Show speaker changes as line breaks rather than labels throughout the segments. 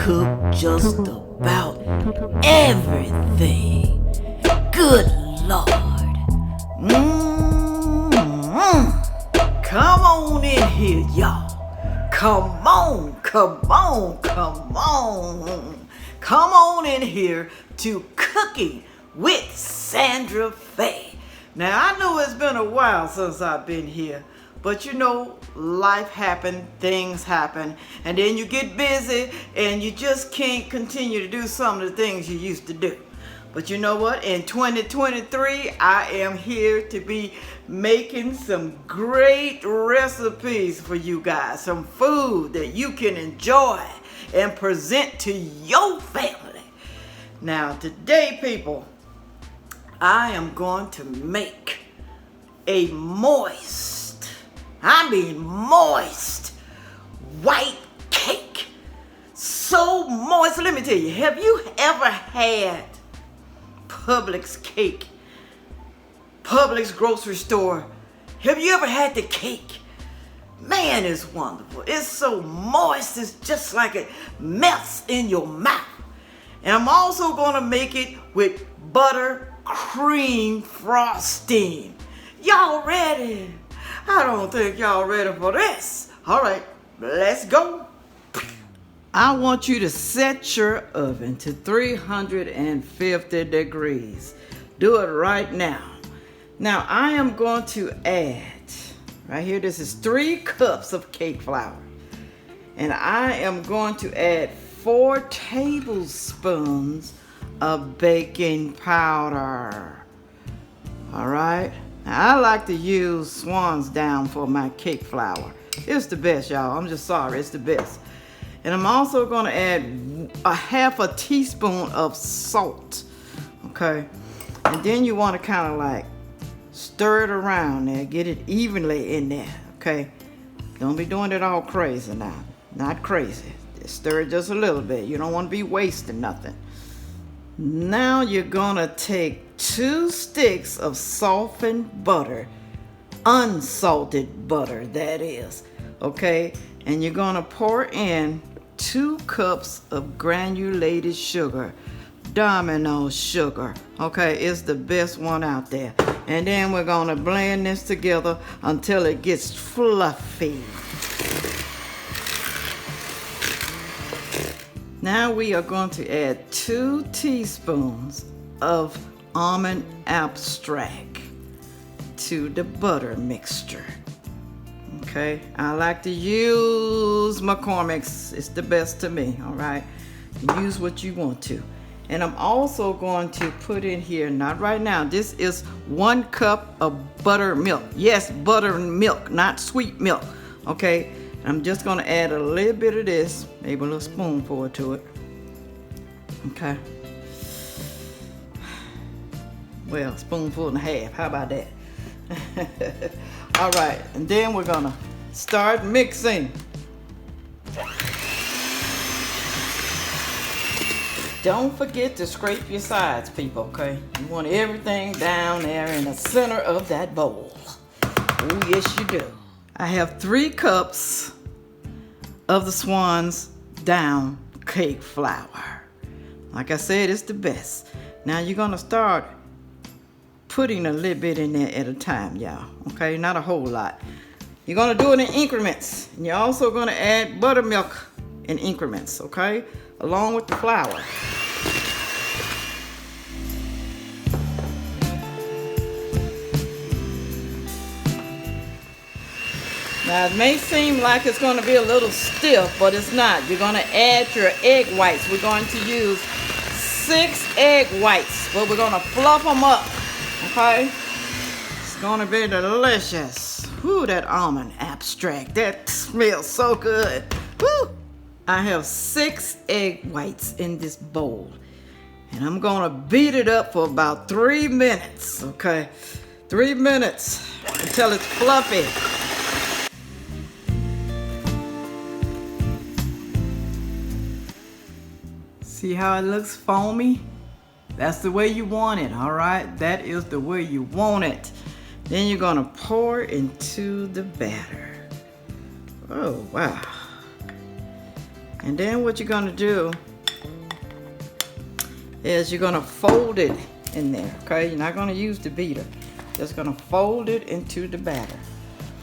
cook just about everything. Good Lord. Come on in here, y'all. Come on. Come on in here to Cooking with Sandra Faye. Now, I know it's been a while since I've been here, but you know, life happens, things happen, and then you get busy and you just can't continue to do some of the things you used to do. But you know what? In 2023, I am here to be making some great recipes for you guys. Some food that you can enjoy and present to your family. Now, today, people, I am going to make a moist white cake. So moist. Let me tell you, have you ever had Publix cake? Publix grocery store. Have you ever had the cake? Man, it's wonderful. It's so moist. It's just like it melts in your mouth. And I'm also going to make it with buttercream frosting. Y'all ready? I don't think y'all ready for this. All right, let's go. I want you to set your oven to 350 degrees. Do it right now. Now I am going to add, right here, this is 3 cups of cake flour. And I am going to add 4 tablespoons of baking powder. All right. Now, I like to use Swans Down for my cake flour. It's the best, y'all. I'm just sorry, it's the best. And I'm also going to add a half a teaspoon of salt. Okay. And then you want to kind of like stir it around there, get it evenly in there. Okay. Don't be doing it all crazy now. Not crazy. Just stir it just a little bit. You don't want to be wasting nothing. Now you're gonna take 2 sticks of softened butter, unsalted butter, that is, okay? And you're gonna pour in 2 cups of granulated sugar, Domino sugar, okay? It's the best one out there. And then we're gonna blend this together until it gets fluffy. Now we are going to add 2 teaspoons of almond extract to the butter mixture. Okay, I like to use McCormick's. It's the best to me, all right? Use what you want to. And I'm also going to put in here, not right now, this is 1 cup of buttermilk. Yes, buttermilk, not sweet milk, okay? I'm just going to add a little bit of this, maybe a little spoonful to it. Okay. Well, spoonful and a half. How about that? All right. And then we're going to start mixing. Don't forget to scrape your sides, people, okay? You want everything down there in the center of that bowl. Oh, yes, you do. I have 3 cups of the Swans Down cake flour. Like I said, it's the best. Now you're gonna start putting a little bit in there at a time, y'all. Okay, not a whole lot. You're gonna do it in increments. And you're also gonna add buttermilk in increments, okay? Along with the flour. Now, it may seem like it's going to be a little stiff, but it's not. You're going to add your egg whites. We're going to use 6 egg whites, but we're going to fluff them up, okay? It's going to be delicious. Whew, that almond extract, that smells so good. Whew. I have 6 egg whites in this bowl, and I'm going to beat it up for about 3 minutes, okay? 3 minutes until it's fluffy. See how it looks foamy? That's the way you want it, all right? That is the way you want it. Then you're gonna pour into the batter. Oh, wow. And then what you're gonna do is you're gonna fold it in there, okay? You're not gonna use the beater. Just gonna fold it into the batter.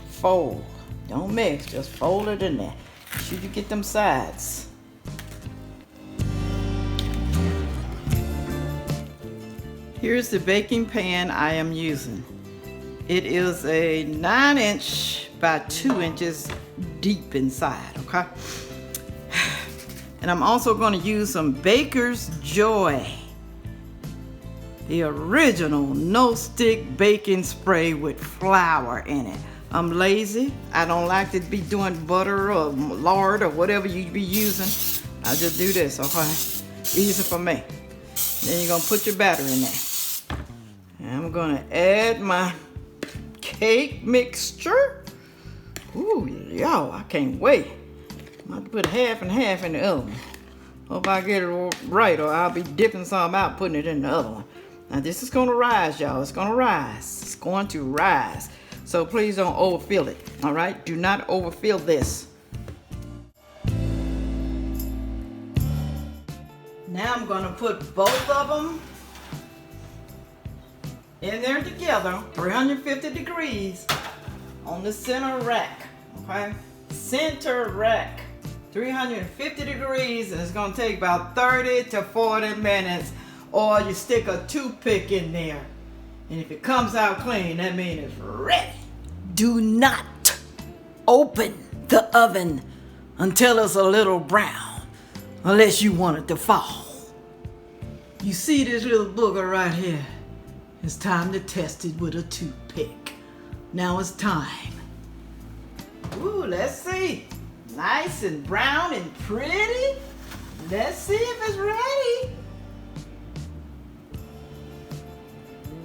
Fold, don't mix, just fold it in there. Make sure you get them sides. Here's the baking pan I am using. It is a 9" by 2 inches deep inside, okay? And I'm also going to use some Baker's Joy, the original no-stick baking spray with flour in it. I'm lazy. I don't like to be doing butter or lard or whatever you be using. I just do this, okay? Easy for me. Then you're going to put your batter in there. And I'm going to add my cake mixture. Ooh, y'all, I can't wait. I'm going to put half and half in the other one. Hope I get it right, or I'll be dipping some out, putting it in the other one. Now this is going to rise, y'all. It's going to rise. It's going to rise. So please don't overfill it, all right? Do not overfill this. Now I'm going to put both of them in there together, 350 degrees on the center rack, okay? Center rack, 350 degrees, and it's gonna take about 30 to 40 minutes, or you stick a toothpick in there, and if it comes out clean, that means it's ready. Do not open the oven until it's a little brown, unless you want it to fall. You see this little booger right here? It's time to test it with a toothpick. Now it's time. Ooh, let's see. Nice and brown and pretty. Let's see if it's ready.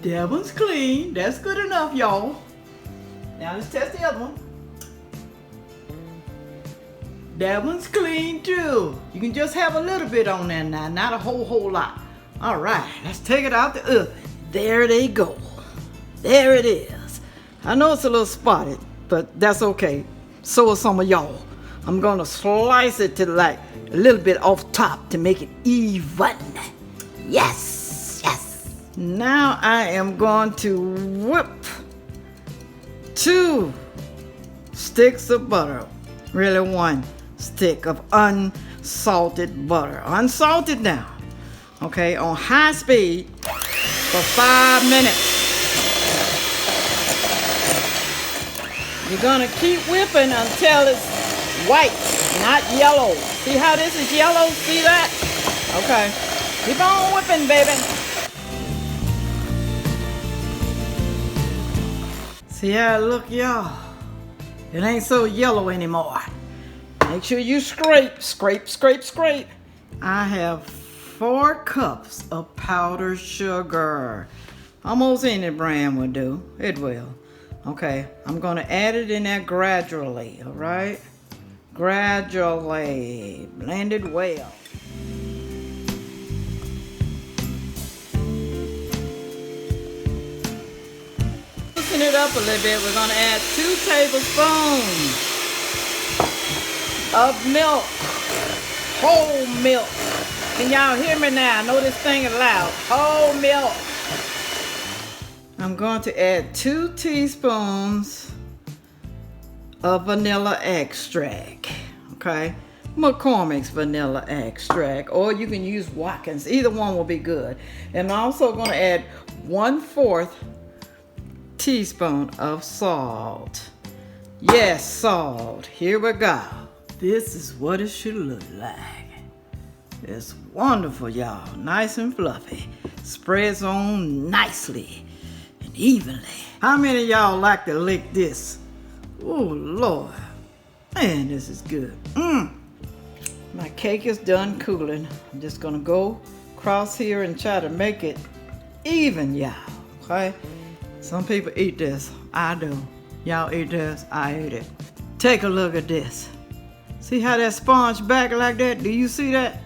That one's clean. That's good enough, y'all. Now let's test the other one. That one's clean too. You can just have a little bit on there now, not a whole lot. All right, let's take it out the oven. There they go. There it is. I know it's a little spotted, but that's okay. So are some of y'all. I'm gonna slice it to like a little bit off top to make it even. Yes, yes. Now I am going to whip 2 sticks of butter. Really 1 stick of unsalted butter. Unsalted now. Okay, on high speed for 5 minutes. You're gonna keep whipping until it's white, not yellow. See how this is yellow? See that? Okay. Keep on whipping, baby. See how it look, y'all? It ain't so yellow anymore. Make sure you scrape, scrape, scrape, scrape. I have 4 cups of powdered sugar. Almost any brand will do. It will. Okay, I'm gonna add it in there gradually, all right? Gradually, blend it well. Loosen it up a little bit, we're gonna add 2 tablespoons of milk, whole milk. Can y'all hear me now? I know this thing is loud. Whole milk. I'm going to add 2 teaspoons of vanilla extract, okay? McCormick's vanilla extract, or you can use Watkins. Either one will be good. And I'm also going to add 1/4 teaspoon of salt. Yes, salt. Here we go. This is what it should look like. It's wonderful, y'all. Nice and fluffy. Spreads on nicely and evenly. How many of y'all like to lick this? Oh, Lord. Man, this is good. My cake is done cooling. I'm just going to go across here and try to make it even, y'all. Okay? Some people eat this. I do. Y'all eat this. I eat it. Take a look at this. See how that sponge back like that? Do you see that?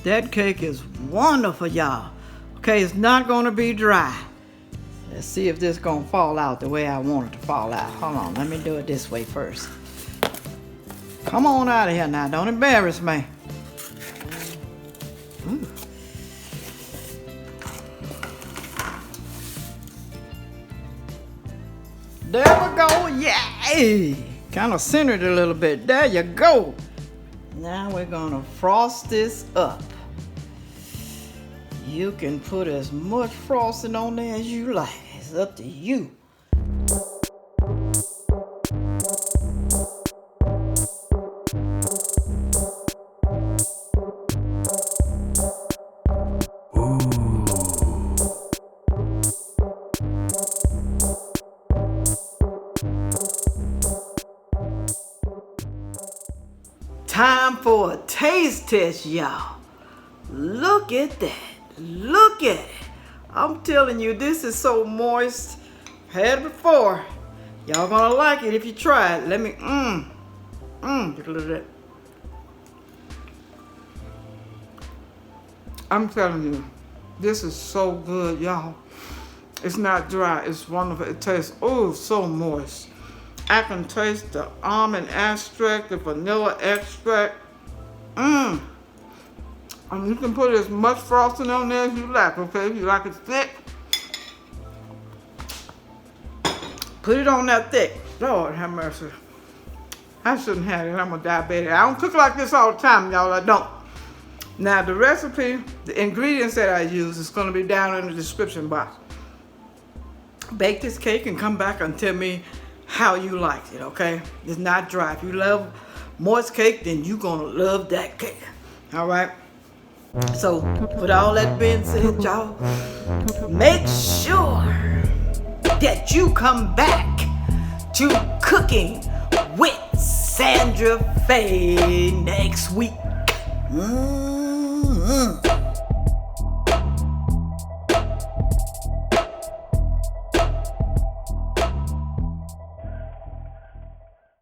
That cake is wonderful, y'all. Okay, it's not going to be dry. Let's see if this is going to fall out the way I want it to fall out. Hold on, let me do it this way first. Come on out of here now. Don't embarrass me. Ooh. There we go. Yay! Kind of centered a little bit. There you go. Now we're gonna frost this up. You can put as much frosting on there as you like. It's up to you. Time for a taste test, y'all. Look at that. Look at it. I'm telling you, this is so moist. Had it before. Y'all gonna like it if you try it. Let me, get a little of that. I'm telling you, this is so good, y'all. It's not dry, it's wonderful. It tastes, oh, so moist. I can taste the almond extract, the vanilla extract. And you can put as much frosting on there as you like, okay? If you like it thick, put it on that thick. Lord have mercy. I shouldn't have it. I'm a diabetic. I don't cook like this all the time, y'all. I don't. Now, the recipe, the ingredients that I use is going to be down in the description box. Bake this cake and come back and tell me how you liked it, okay? It's not dry. If you love moist cake, then you're going to love that cake. All right? So, with all that being said, y'all, make sure that you come back to Cooking with Sandra Faye next week.